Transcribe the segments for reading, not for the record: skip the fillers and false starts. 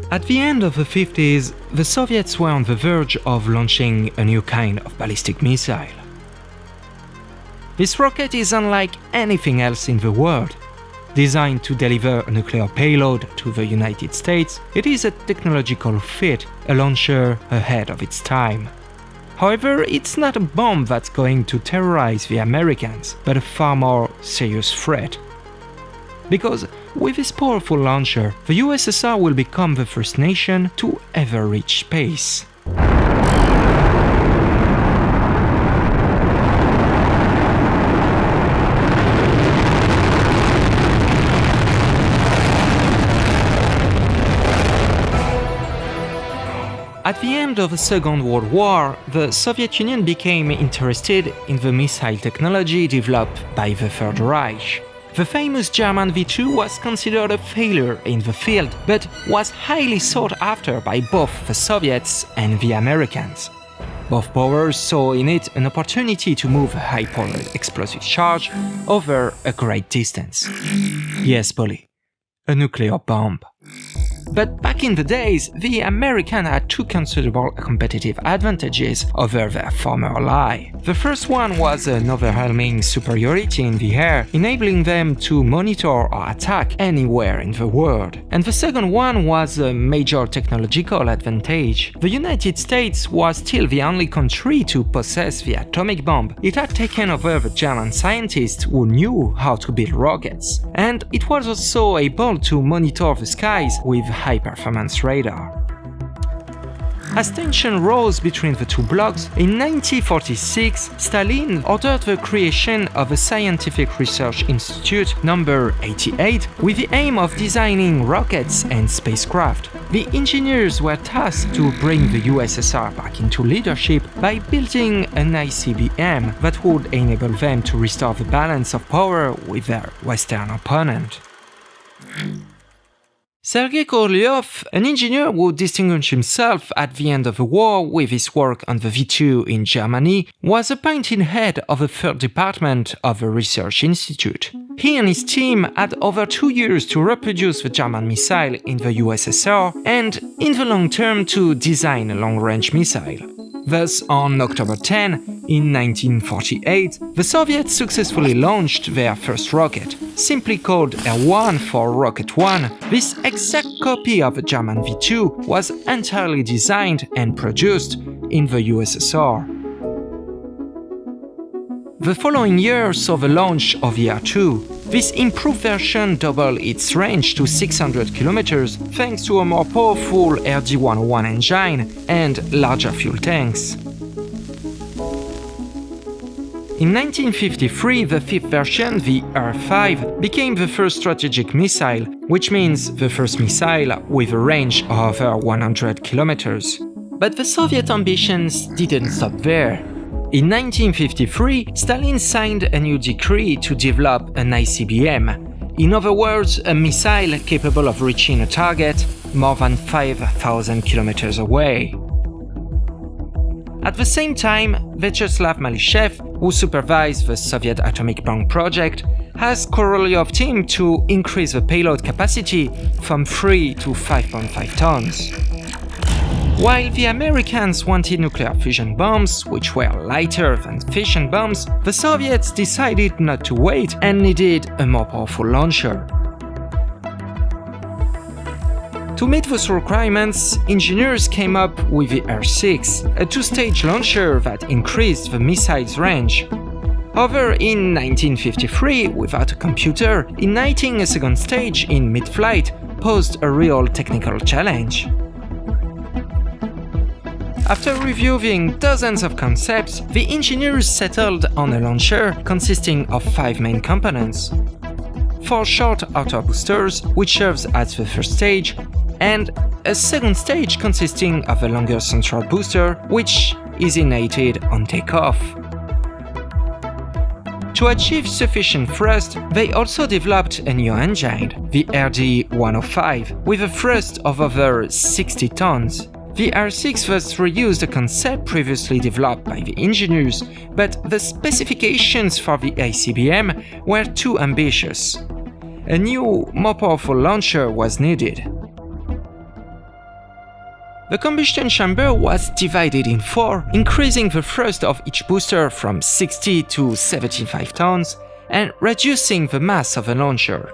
At the end of the 50s, the Soviets were on the verge of launching a new kind of ballistic missile. This rocket is unlike anything else in the world. Designed to deliver a nuclear payload to the United States, it is a technological feat, a launcher ahead of its time. However, it's not a bomb that's going to terrorize the Americans, but a far more serious threat. Because with this powerful launcher, the USSR will become the first nation to ever reach space. At the end of the Second World War, the Soviet Union became interested in the missile technology developed by the Third Reich. The famous German V2 was considered a failure in the field, but was highly sought after by both the Soviets and the Americans. Both powers saw in it an opportunity to move a high-powered explosive charge over a great distance. Yes, Polly, a nuclear bomb. But back in the days, the Americans had two considerable competitive advantages over their former ally. The first one was an overwhelming superiority in the air, enabling them to monitor or attack anywhere in the world. And the second one was a major technological advantage. The United States was still the only country to possess the atomic bomb. It had taken over the German scientists who knew how to build rockets. And it was also able to monitor the skies with high-performance radar. As tension rose between the two blocs, in 1946, Stalin ordered the creation of a scientific research institute number 88 with the aim of designing rockets and spacecraft. The engineers were tasked to bring the USSR back into leadership by building an ICBM that would enable them to restore the balance of power with their Western opponent. Sergei Korolyov, an engineer who distinguished himself at the end of the war with his work on the V2 in Germany, was appointed head of the third department of the research institute. He and his team had over 2 years to reproduce the German missile in the USSR and, in the long term, to design a long-range missile. Thus, on October 10, in 1948, the Soviets successfully launched their first rocket, simply called R1 for Rocket 1. This exact copy of the German V2 was entirely designed and produced in the USSR. The following year saw the launch of the R2. This improved version doubled its range to 600 km thanks to a more powerful RD-101 engine and larger fuel tanks. In 1953, the fifth version, the R5, became the first strategic missile, which means the first missile with a range of over 100 km. But the Soviet ambitions didn't stop there. In 1953, Stalin signed a new decree to develop an ICBM, in other words, a missile capable of reaching a target more than 5,000 kilometers away. At the same time, Vyacheslav Malyshev, who supervised the Soviet atomic bomb project, asked Korolyov's team to increase the payload capacity from 3 to 5.5 tons. While the Americans wanted nuclear fusion bombs, which were lighter than fission bombs, the Soviets decided not to wait and needed a more powerful launcher. To meet those requirements, engineers came up with the R6, a two-stage launcher that increased the missile's range. However, in 1953, without a computer, igniting a second stage in mid-flight posed a real technical challenge. After reviewing dozens of concepts, the engineers settled on a launcher consisting of 5 main components: 4 short outer boosters, which serves as the first stage, and a second stage consisting of a longer central booster, which is ignited on takeoff. To achieve sufficient thrust, they also developed a new engine, the RD-105, with a thrust of over 60 tons. The R6 thus reused a concept previously developed by the engineers, but the specifications for the ICBM were too ambitious. A new, more powerful launcher was needed. The combustion chamber was divided in four, increasing the thrust of each booster from 60 to 75 tons and reducing the mass of the launcher.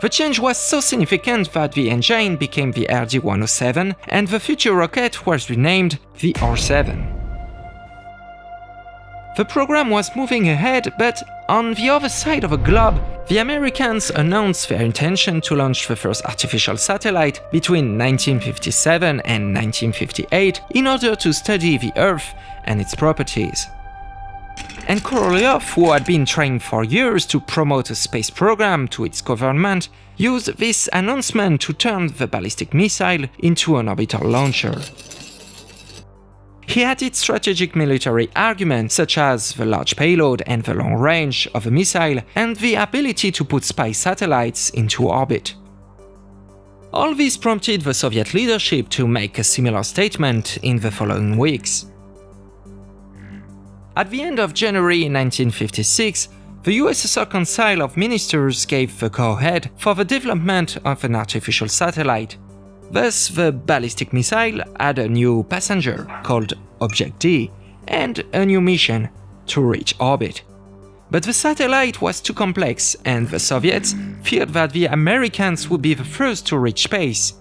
The change was so significant that the engine became the RD-107 and the future rocket was renamed the R-7. The program was moving ahead, but on the other side of the globe, the Americans announced their intention to launch the first artificial satellite between 1957 and 1958 in order to study the Earth and its properties. And Korolev, who had been trying for years to promote a space program to its government, used this announcement to turn the ballistic missile into an orbital launcher. He added strategic military arguments such as the large payload and the long range of the missile and the ability to put spy satellites into orbit. All this prompted the Soviet leadership to make a similar statement in the following weeks. At the end of January 1956, the USSR Council of Ministers gave the go-ahead for the development of an artificial satellite. Thus, the ballistic missile had a new passenger, called Object D, and a new mission, to reach orbit. But the satellite was too complex, and the Soviets feared that the Americans would be the first to reach space.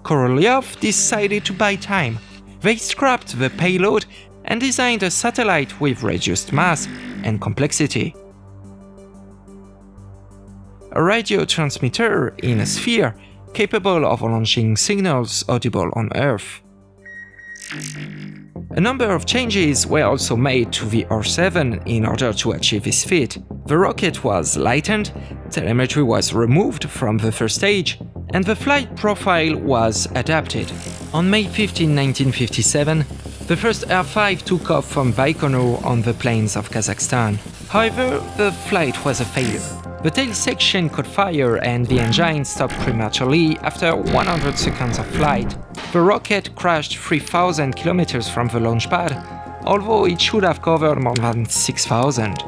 Korolev decided to buy time. They scrapped the payload and designed a satellite with reduced mass and complexity. A radio transmitter in a sphere capable of launching signals audible on Earth. A number of changes were also made to the R-7 in order to achieve this feat. The rocket was lightened, telemetry was removed from the first stage, and the flight profile was adapted. On May 15, 1957, the first R-5 took off from Baikonur on the plains of Kazakhstan. However, the flight was a failure. The tail section caught fire and the engine stopped prematurely after 100 seconds of flight. The rocket crashed 3,000 kilometers from the launch pad, although it should have covered more than 6,000.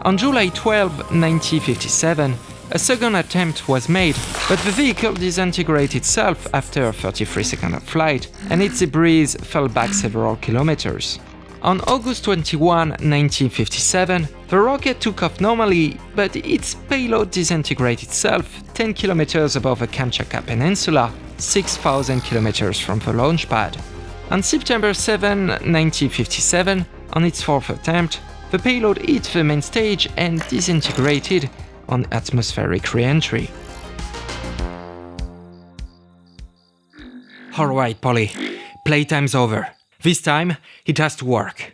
On July 12, 1957, a second attempt was made, but the vehicle disintegrated itself after 33 seconds of flight, and its debris fell back several kilometers. On August 21, 1957, the rocket took off normally, but its payload disintegrated itself 10 kilometers above the Kamchatka Peninsula, 6,000 kilometers from the launch pad. On September 7, 1957, on its fourth attempt, the payload hit the main stage and disintegrated on atmospheric re-entry. Alright, Polly, playtime's over. This time, it has to work.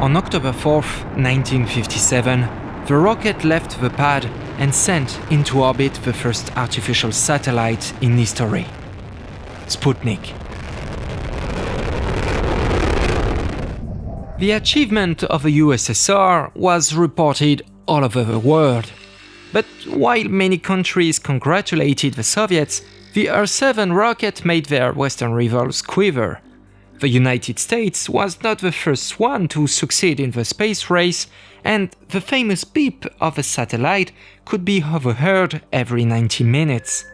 On October 4, 1957, the rocket left the pad and sent into orbit the first artificial satellite in history, Sputnik. The achievement of the USSR was reported all over the world. But while many countries congratulated the Soviets, the R-7 rocket made their Western rivals quiver. The United States was not the first one to succeed in the space race, and the famous beep of a satellite could be overheard every 90 minutes.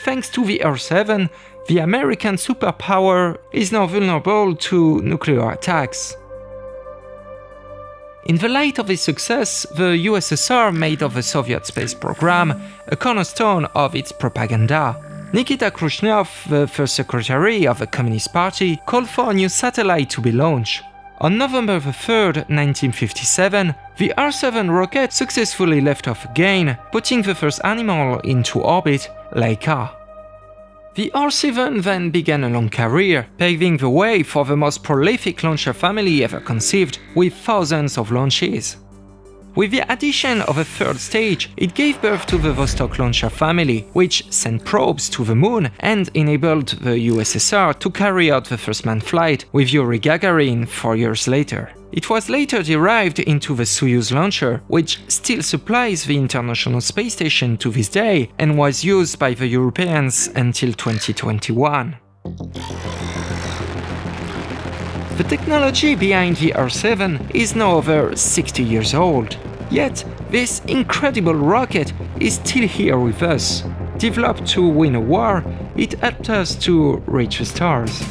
Thanks to the R-7, the American superpower is now vulnerable to nuclear attacks. In the light of this success, the USSR made of the Soviet space program a cornerstone of its propaganda. Nikita Khrushchev, the first secretary of the Communist Party, called for a new satellite to be launched. On November 3, 1957, the R-7 rocket successfully left off again, putting the first animal into orbit, Laika. The R-7 then began a long career, paving the way for the most prolific launcher family ever conceived, with thousands of launches. With the addition of a third stage, it gave birth to the Vostok launcher family, which sent probes to the moon and enabled the USSR to carry out the first manned flight, with Yuri Gagarin 4 years later. It was later derived into the Soyuz launcher, which still supplies the International Space Station to this day and was used by the Europeans until 2021. The technology behind the R-7 is now over 60 years old. Yet, This incredible rocket is still here with us. Developed to win a war, it helped us to reach the stars.